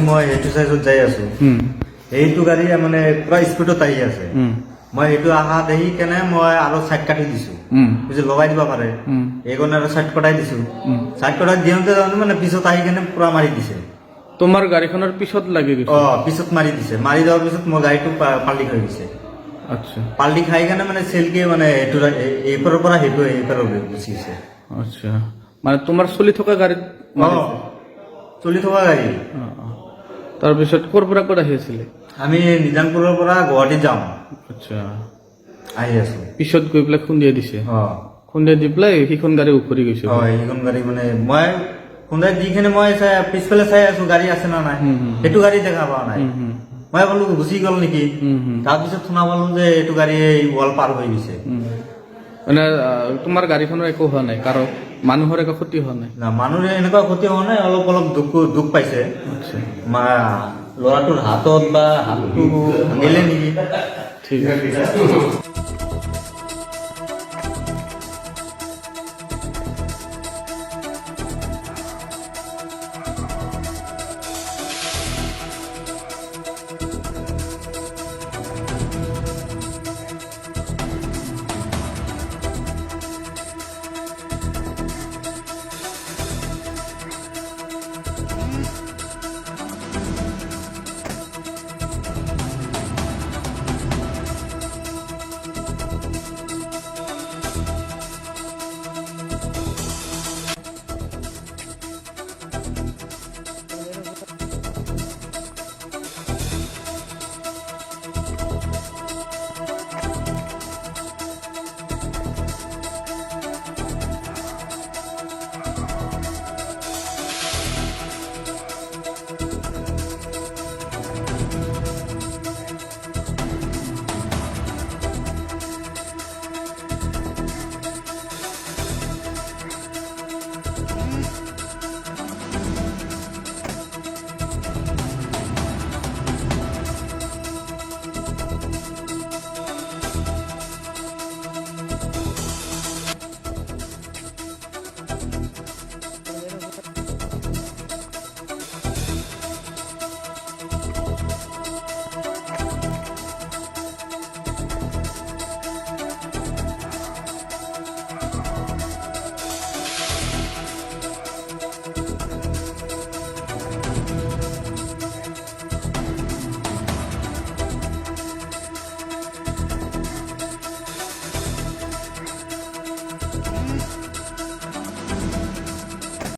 মই সেইটো চাইজত যাই আছো এইটো গাড়ী মানে পুৰা স্পীডত আহি আছে মই এইটো আহা দেখি কেনে মই আৰু চাইড কাটি দিছো লগাই দিব পাৰে এইকণে আৰু চাইড কটাই দিছো চাইড কটাই দিওঁতে মানে পিছত আহি কেনে পুৰা মাৰি দিছে তোমাৰ গাড়ীখনৰ পিছত লাগি গৈছে পিছত মাৰি দিছে মাৰি যোৱাৰ পিছত মোৰ গাড়ীটো পাল্টি হৈ গৈছে আচ্ছা পাল্টি খাই কেনে মানে চেলকে মানে এইটো এইপাৰৰ পৰা সেইটো এইপাৰৰ গুচি গৈছে আচ্ছা মানে তোমাৰ চলি থকা গাড়ীত চলি থকা গাড়ী তাৰপিছত ক'ৰ পৰা ক'ত আহি আছিলে আমি নিজামপুৰৰ পৰা গুৱাহাটী যাওঁ আচ্ছা আহি আছো পিছত গৈ পেলাই খুন্দিয়াই দিছে খুন্দিয়াই দি পেলাই সেইখন গাড়ী উফৰি গৈছে সেইখন গাড়ী মানে মই খুন্দাই দি কিনে মই পিছফালে চাই আছো গাড়ী আছে না নাই সেইটো গাড়ী দেখা পোৱা নাই মই ভাবলো গুচি গ'ল নেকি তাৰপিছত শুনা পালো যে এইটো গাড়ী ৱাল পাৰ হৈ গৈছে মানে তোমাৰ গাড়ীখনৰ একো হোৱা নাই কাৰো মানুহৰ একো ক্ষতি হোৱা নাই না মানুহৰ এনেকুৱা ক্ষতি হোৱা নাই অলপ অলপ দুখ পাইছে ল'ৰাটোৰ হাতত বা হাতটো ভাঙিলে নেকি ঠিক আছে